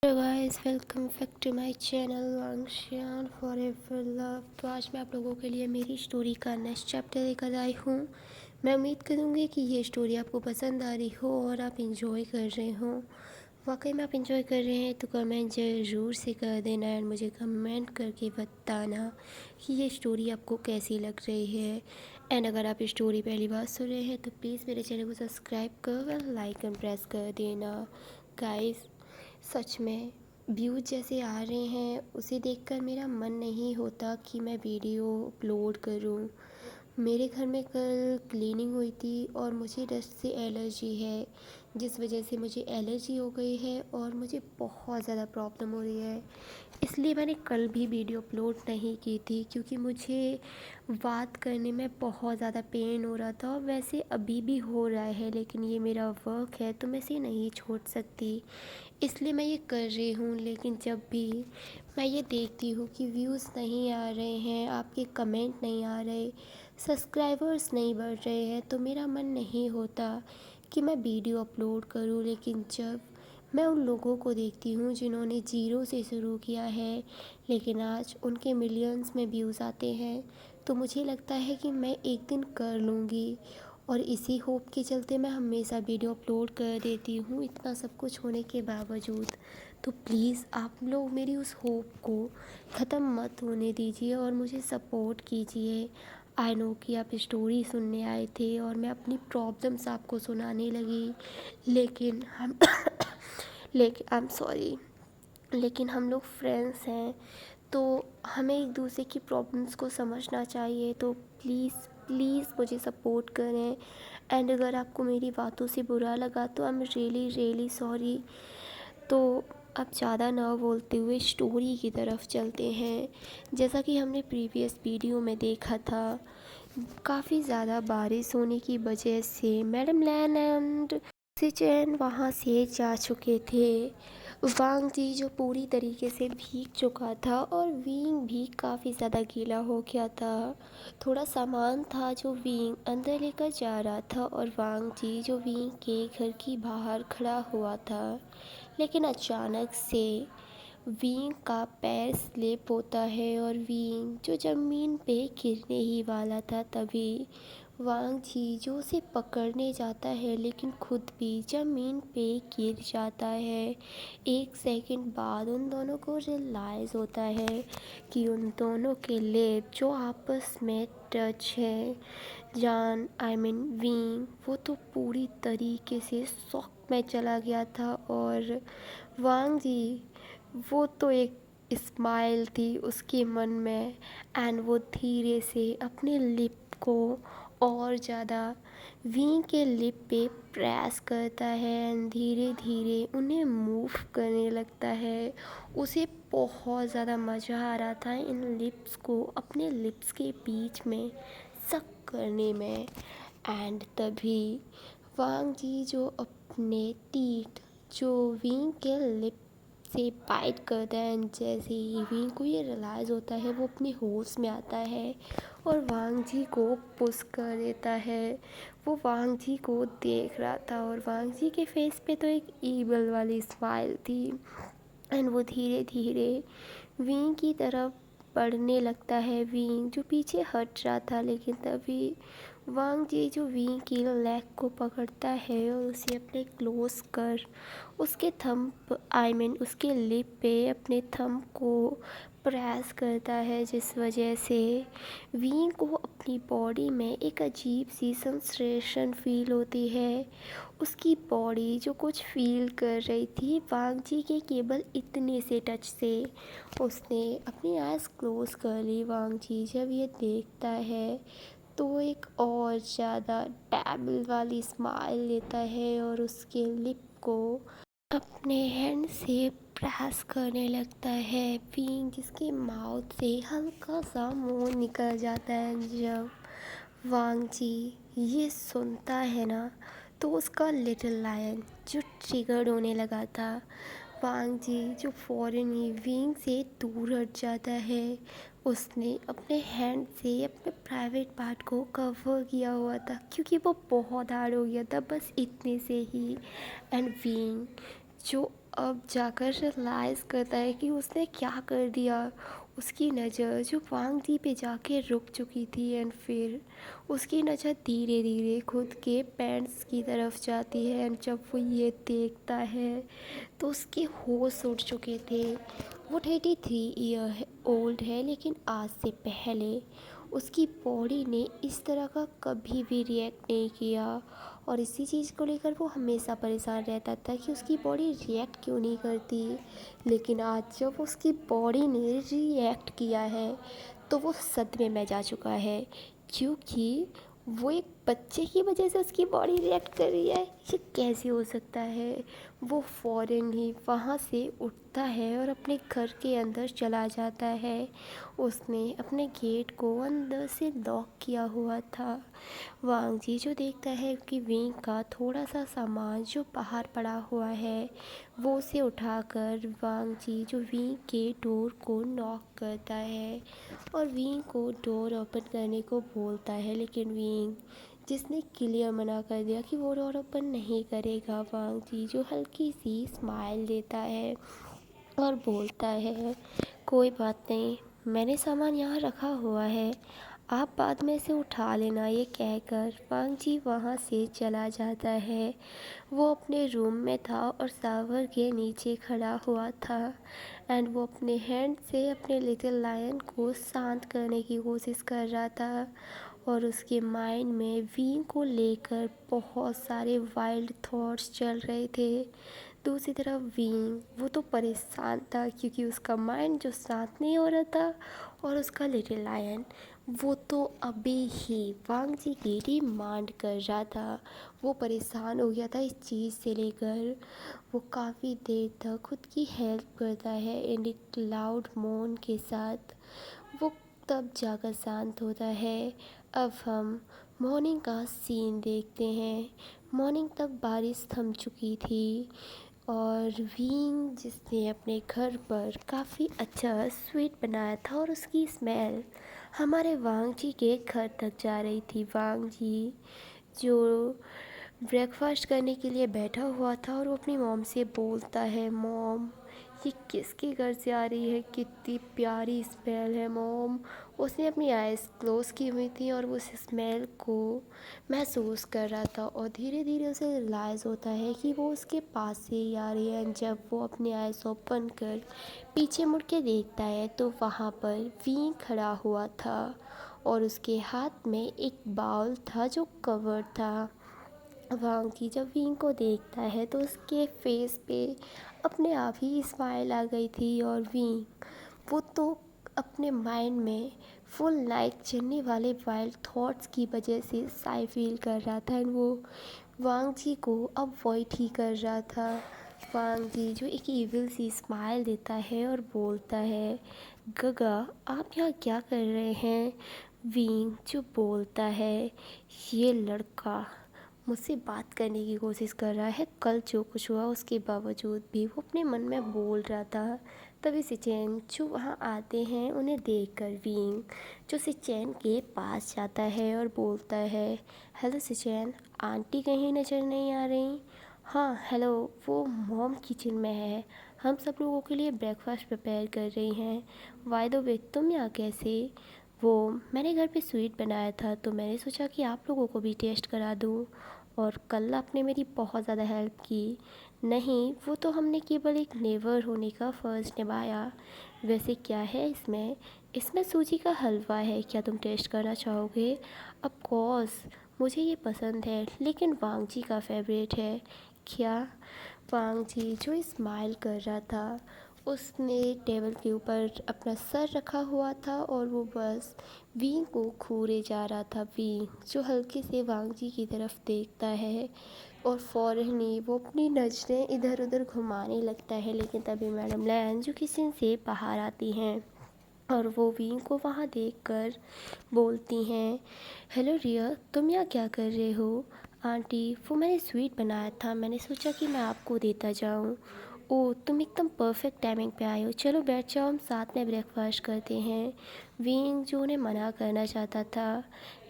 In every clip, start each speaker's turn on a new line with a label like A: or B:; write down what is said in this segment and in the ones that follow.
A: Hello guys, welcome back to my channel Wangxian forever love. तो आज मैं आप लोगों के लिए मेरी स्टोरी का नेक्स्ट चैप्टर लेकर आई हूँ। मैं उम्मीद करूँगी कि ये स्टोरी आपको पसंद आ रही हो और आप इंजॉय कर रहे हो। वाकई में आप इंजॉय कर रहे हैं तो कमेंट ज़रूर से कर देना एंड मुझे कमेंट करके बताना कि ये स्टोरी आपको कैसी लग रही है। एंड अगर आप स्टोरी पहली बार सुन रहे हैं तो प्लीज़ मेरे चैनल को सब्सक्राइब कर लाइक एंड प्रेस कर देना। गाइस, सच में व्यूज़ जैसे आ रहे हैं उसे देखकर मेरा मन नहीं होता कि मैं वीडियो अपलोड करूं। मेरे घर में कल क्लीनिंग हुई थी और मुझे डस्ट से एलर्जी है, जिस वजह से मुझे एलर्जी हो गई है और मुझे बहुत ज़्यादा प्रॉब्लम हो रही है। इसलिए मैंने कल भी वीडियो अपलोड नहीं की थी क्योंकि मुझे बात करने में बहुत ज़्यादा पेन हो रहा था और वैसे अभी भी हो रहा है, लेकिन ये मेरा वर्क है तो मैं इसे नहीं छोड़ सकती, इसलिए मैं ये कर रही हूँ। लेकिन जब भी मैं ये देखती हूँ कि व्यूज़ नहीं आ रहे हैं, आपके कमेंट नहीं आ रहे, सब्सक्राइबर्स नहीं बढ़ रहे हैं, तो मेरा मन नहीं होता कि मैं वीडियो अपलोड करूँ। लेकिन जब मैं उन लोगों को देखती हूँ जिन्होंने ज़ीरो से शुरू किया है लेकिन आज उनके मिलियंस में व्यूज़ आते हैं, तो मुझे लगता है कि मैं एक दिन कर लूँगी। और इसी होप के चलते मैं हमेशा वीडियो अपलोड कर देती हूँ, इतना सब कुछ होने के बावजूद। तो प्लीज़ आप लोग मेरी उस होप को ख़त्म मत होने दीजिए और मुझे सपोर्ट कीजिए। आई नो कि आप स्टोरी सुनने आए थे और मैं अपनी प्रॉब्लम्स आपको सुनाने लगी, लेकिन हम लेकिन आई एम सॉरी, लेकिन हम लोग फ्रेंड्स हैं तो हमें एक दूसरे की प्रॉब्लम्स को समझना चाहिए। तो प्लीज़ प्लीज़ मुझे सपोर्ट करें। एंड अगर आपको मेरी बातों से बुरा लगा तो I am really really sorry. तो अब ज़्यादा ना बोलते हुए स्टोरी की तरफ चलते हैं। जैसा कि हमने प्रीवियस वीडियो में देखा था, काफ़ी ज़्यादा बारिश होने की वजह से मैडम लैन एंड सिचेन वहाँ से जा चुके थे। वांग जी जो पूरी तरीके से भीग चुका था और विंग भी काफ़ी ज़्यादा गीला हो गया था। थोड़ा सामान था जो विंग अंदर लेकर जा रहा था और वांग जी जो विंग के घर की बाहर खड़ा हुआ था, लेकिन अचानक से विंग का पैर स्लिप होता है और विंग जो ज़मीन पे गिरने ही वाला था, तभी वांग जी जो उसे पकड़ने जाता है लेकिन खुद भी ज़मीन पे गिर जाता है। एक सेकंड बाद उन दोनों को रियलाइज़ होता है कि उन दोनों के लिप जो आपस में टच है। जान आई मीन विंग वो तो पूरी तरीके से शॉक में चला गया था और वांग जी वो तो एक स्माइल थी उसके मन में एंड वो धीरे से अपने लिप को और ज़्यादा वी के लिप पे प्रेस करता है एंड धीरे धीरे उन्हें मूव करने लगता है। उसे बहुत ज़्यादा मज़ा आ रहा था इन लिप्स को अपने लिप्स के बीच में सक करने में। एंड तभी वांग जी जो अपने टीथ जो विंग के लिप से बाइट करता है एंड जैसे ही विंग को ये रियलाइज़ होता है वो अपने होश में आता है और वांग जी को पुश कर देता है। वो वांग जी को देख रहा था और वांग जी के फेस पे तो एक ईवल वाली स्माइल थी एंड वो धीरे धीरे विंग की तरफ बढ़ने लगता है। विंग जो पीछे हट रहा था, लेकिन तभी वांग जी जो विंग की लेग को पकड़ता है और उसे अपने क्लोज कर उसके थंब आई मीन उसके लिप पे अपने थंब को प्रेस करता है, जिस वजह से विंग को अपनी बॉडी में एक अजीब सी सेंसेशन फील होती है। उसकी बॉडी जो कुछ फील कर रही थी वांग जी के केवल इतने से टच से। उसने अपनी आइज़ क्लोज कर ली। वांग जी जब ये देखता है तो एक और ज़्यादा टैबल वाली स्माइल लेता है और उसके लिप को अपने हैंड से प्रेस करने लगता है। विंग जिसके माउथ से हल्का सा मुंह निकल जाता है। जब वांग जी ये सुनता है ना तो उसका लिटिल लायन जो ट्रिगर्ड होने लगा था, वांग जी जो फ़ौरन ही विंग से दूर हट जाता है। उसने अपने हैंड से अपने प्राइवेट पार्ट को कवर किया हुआ था क्योंकि वो बहुत हार्ड हो गया था, बस इतने से ही। एंड विंग जो अब जाकर रियलाइज़ करता है कि उसने क्या कर दिया। उसकी नज़र जो वांग जी पे जाके रुक चुकी थी एंड फिर उसकी नज़र धीरे धीरे खुद के पैंट्स की तरफ जाती है एंड जब वो ये देखता है तो उसके होश उड़ चुके थे। वो 33 ईयर ओल्ड है लेकिन आज से पहले उसकी बॉडी ने इस तरह का कभी भी रिएक्ट नहीं किया और इसी चीज़ को लेकर वो हमेशा परेशान रहता था कि उसकी बॉडी रिएक्ट क्यों नहीं करती। लेकिन आज जब उसकी बॉडी ने रिएक्ट किया है तो वो सदमे में जा चुका है, क्योंकि वो एक बच्चे की वजह से उसकी बॉडी रिएक्ट कर रही है। ये कैसे हो सकता है। वो फ़ौरन ही वहाँ से उठता है और अपने घर के अंदर चला जाता है। उसने अपने गेट को अंदर से लॉक किया हुआ था। वांग जी जो देखता है कि विंग का थोड़ा सा सामान जो बाहर पड़ा हुआ है वो उसे उठाकर वांग जी जो विंग के डोर को नॉक करता है और विंग को डोर ओपन करने को बोलता है, लेकिन विंग जिसने क्लियर मना कर दिया कि वो डोर ओपन नहीं करेगा। वांग जी जो हल्की सी स्माइल देता है और बोलता है कोई बात नहीं, मैंने सामान यहाँ रखा हुआ है, आप बाद में इसे उठा लेना। ये कहकर वांग जी वहाँ से चला जाता है। वो अपने रूम में था और शावर के नीचे खड़ा हुआ था एंड वो अपने हैंड से अपने लिटिल लायन को शांत करने की कोशिश कर रहा था और उसके माइंड में वी को लेकर बहुत सारे वाइल्ड थॉट्स चल रहे थे। दूसरी तरफ वो तो परेशान था क्योंकि उसका माइंड जो शांत नहीं हो रहा था और उसका लिटिल लायन वो तो अभी ही वांग जी की डिमांड कर रहा था। वो परेशान हो गया था इस चीज़ से लेकर। वो काफ़ी देर तक खुद की हेल्प करता है इन एक लाउड मोन के साथ। वो तब जाकर शांत होता है। अब हम मॉर्निंग का सीन देखते हैं। मॉर्निंग तक बारिश थम चुकी थी और वींग जिसने अपने घर पर काफ़ी अच्छा स्वीट बनाया था और उसकी स्मेल हमारे वांग जी के घर तक जा रही थी। वांग जी जो ब्रेकफास्ट करने के लिए बैठा हुआ था और वो अपनी मॉम से बोलता है, मॉम ये किसके घर से आ रही है, कितनी प्यारी स्मेल है मॉम। उसने अपनी आइज़ क्लोज़ की हुई थी और वो उस स्मेल को महसूस कर रहा था और धीरे धीरे उसे रियलाइज़ होता है कि वो उसके पास से ही आ रही है। जब वो अपनी आइज़ ओपन कर पीछे मुड़ के देखता है तो वहाँ पर वी खड़ा हुआ था और उसके हाथ में एक बाउल था जो कवर था। वांग जब विंग को देखता है तो उसके फेस पे अपने आप ही स्माइल आ गई थी और विंग वो तो अपने माइंड में फुल नाइट चलने वाले वाइल्ड थॉट्स की वजह से साई फील कर रहा था एंड वो वांग जी को अवॉइड ही कर रहा था। वांग जी जो एक इविल सी स्माइल देता है और बोलता है, गगा आप यहाँ क्या कर रहे हैं। विंग जो बोलता है, ये लड़का मुझसे बात करने की कोशिश कर रहा है, कल जो कुछ हुआ उसके बावजूद भी वो अपने मन में बोल रहा था। तभी सिचेन जो वहाँ आते हैं उन्हें देखकर विंग जो सिचेन के पास जाता है और बोलता है, हेलो सिचेन, आंटी कहीं नज़र नहीं आ रही। हाँ हेलो, वो मॉम किचन में है, हम सब लोगों के लिए ब्रेकफास्ट प्रिपेयर कर रही हैं। बाय द वे तुम यहाँ कैसे। वो मैंने घर पे स्वीट बनाया था तो मैंने सोचा कि आप लोगों को भी टेस्ट करा दूँ और कल आपने मेरी बहुत ज़्यादा हेल्प की। नहीं, वो तो हमने केवल एक नेबर होने का फ़र्ज़ निभाया। वैसे क्या है इसमें। इसमें सूजी का हलवा है, क्या तुम टेस्ट करना चाहोगे। ऑफ कोर्स मुझे ये पसंद है लेकिन वांग जी का फेवरेट है। क्या। वांग जी जो स्माइल कर रहा था उसने टेबल के ऊपर अपना सर रखा हुआ था और वो बस वी को घूरे जा रहा था। वी जो हल्के से वांग जी की तरफ देखता है और फ़ौरन ही वो अपनी नज़रें इधर उधर घुमाने लगता है, लेकिन तभी मैडम लैन जो किचन से बाहर आती हैं और वो वी को वहाँ देखकर बोलती हैं, हेलो रिया तुम यहाँ क्या कर रहे हो। आंटी वो मैंने स्वीट बनाया था, मैंने सोचा कि मैं आपको देता जाऊँ। ओह तुम एकदम परफेक्ट टाइमिंग पे आए हो, चलो बैठ जाओ हम साथ में ब्रेकफास्ट करते हैं। विंग जो उन्हें मना करना चाहता था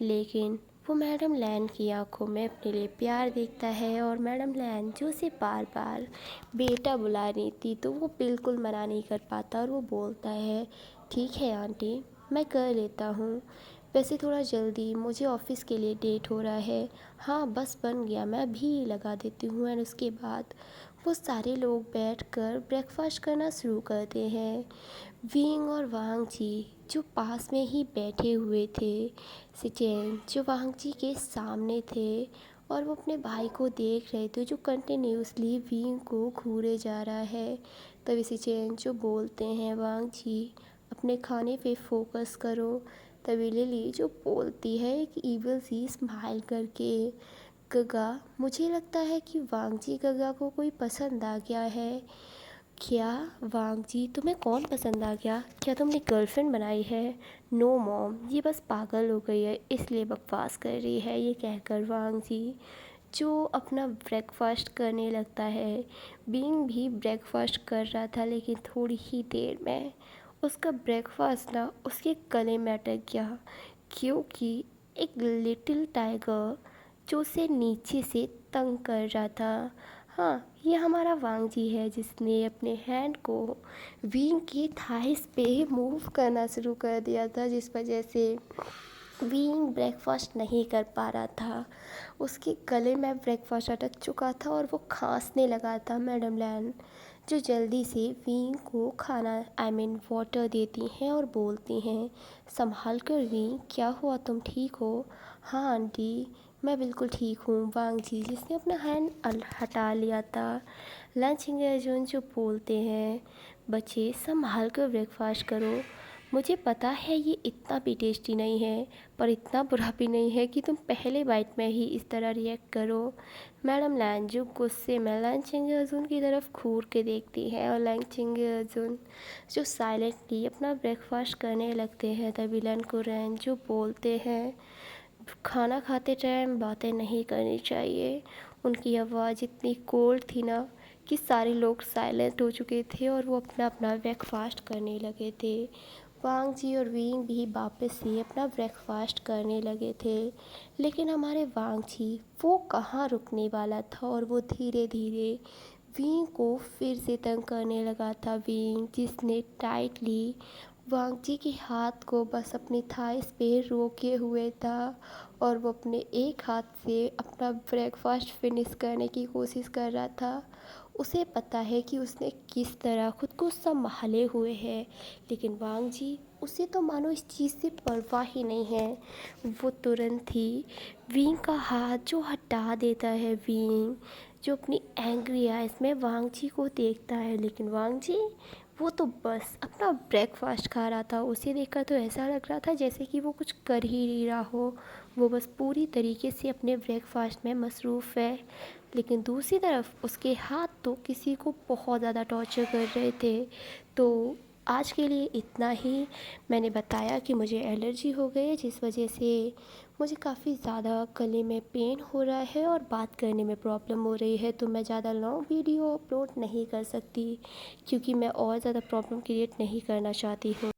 A: लेकिन वो मैडम लैन की आंखों में अपने लिए प्यार देखता है और मैडम लैन जो उसे बार बार बेटा बुला रही थी तो वो बिल्कुल मना नहीं कर पाता और वो बोलता है, ठीक है आंटी, मैं कर लेता हूँ। वैसे थोड़ा जल्दी, मुझे ऑफिस के लिए डेट हो रहा है। हाँ बस बन गया, मैं अभी लगा देती हूँ। एंड उसके बाद वो सारे लोग बैठकर ब्रेकफास्ट करना शुरू करते हैं। विंग और वांग जी जो पास में ही बैठे हुए थे, सिचेन जो वांग जी के सामने थे और वो अपने भाई को देख रहे थे जो कंटिन्यूसली विंग को घूरे जा रहा है। तभी सिचेन जो बोलते हैं, वांग जी अपने खाने पे फोकस करो। तभी लिली जो बोलती है एक ईविल सी स्माइल करके, गगा मुझे लगता है कि वांग जी गगा को कोई पसंद आ गया है। क्या वांग जी, तुम्हें कौन पसंद आ गया? क्या तुमने गर्लफ्रेंड बनाई है? नो मॉम, ये बस पागल हो गई है इसलिए बकवास कर रही है। ये कहकर वांग जी जो अपना ब्रेकफास्ट करने लगता है। बीइंग भी ब्रेकफास्ट कर रहा था लेकिन थोड़ी ही देर में उसका ब्रेकफास्ट ना उसके गले में अटक गया, क्योंकि एक लिटिल टाइगर जो उसे नीचे से तंग कर रहा था। हाँ, ये हमारा वांग जी है जिसने अपने हैंड को विंग की थाइस पे मूव करना शुरू कर दिया था, जिस वजह से विंग ब्रेकफास्ट नहीं कर पा रहा था। उसके गले में ब्रेकफास्ट अटक चुका था और वो खांसने लगा था। मैडम लैन जो जल्दी से विंग को खाना वाटर देती हैं और बोलती हैं, संभाल कर विंग, क्या हुआ, तुम ठीक हो? हाँ आंटी, मैं बिल्कुल ठीक हूँ। वांग जी जिसने अपना हैंड हटा लिया था। लंच इंगेजन जो बोलते हैं, बच्चे संभाल कर ब्रेकफास्ट करो। मुझे पता है ये इतना भी टेस्टी नहीं है पर इतना बुरा भी नहीं है कि तुम पहले बाइट में ही इस तरह रिएक्ट करो। मैडम लैंजू गुस्से में लैंचिंग अर्जुन की तरफ घूर के देखती है और लैंचिंग अर्जुन जो साइलेंटली अपना ब्रेकफास्ट करने लगते हैं। तभी लन को जो बोलते हैं, खाना खाते टाइम बातें नहीं करनी चाहिए। उनकी आवाज़ इतनी कोल्ड थी ना कि सारे लोग साइलेंट हो चुके थे और वो अपना अपना ब्रेकफास्ट करने लगे थे। वांग जी और विंग भी वापस से अपना ब्रेकफास्ट करने लगे थे, लेकिन हमारे वांग जी वो कहाँ रुकने वाला था और वो धीरे धीरे विंग को फिर से तंग करने लगा था। विंग जिसने टाइटली वांग जी के हाथ को बस अपनी थाइस पे रोके हुए था और वो अपने एक हाथ से अपना ब्रेकफास्ट फिनिश करने की कोशिश कर रहा था। उसे पता है कि उसने किस तरह खुद को संभाले हुए है, लेकिन वांग जी उसे तो मानो इस चीज़ से परवाह ही नहीं है। वो तुरंत ही विंग का हाथ जो हटा देता है। विंग जो अपनी एंग्री आइज में वांग जी को देखता है, लेकिन वांग जी वो तो बस अपना ब्रेकफास्ट खा रहा था। उसे देखकर तो ऐसा लग रहा था जैसे कि वो कुछ कर ही नहीं रहा हो, वो बस पूरी तरीके से अपने ब्रेकफास्ट में मसरूफ़ है। लेकिन दूसरी तरफ उसके हाथ तो किसी को बहुत ज़्यादा टॉर्चर कर रहे थे। तो आज के लिए इतना ही। मैंने बताया कि मुझे एलर्जी हो गई है जिस वजह से मुझे काफ़ी ज़्यादा गले में पेन हो रहा है और बात करने में प्रॉब्लम हो रही है, तो मैं ज़्यादा लॉन्ग वीडियो अपलोड नहीं कर सकती क्योंकि मैं और ज़्यादा प्रॉब्लम क्रिएट नहीं करना चाहती हूँ।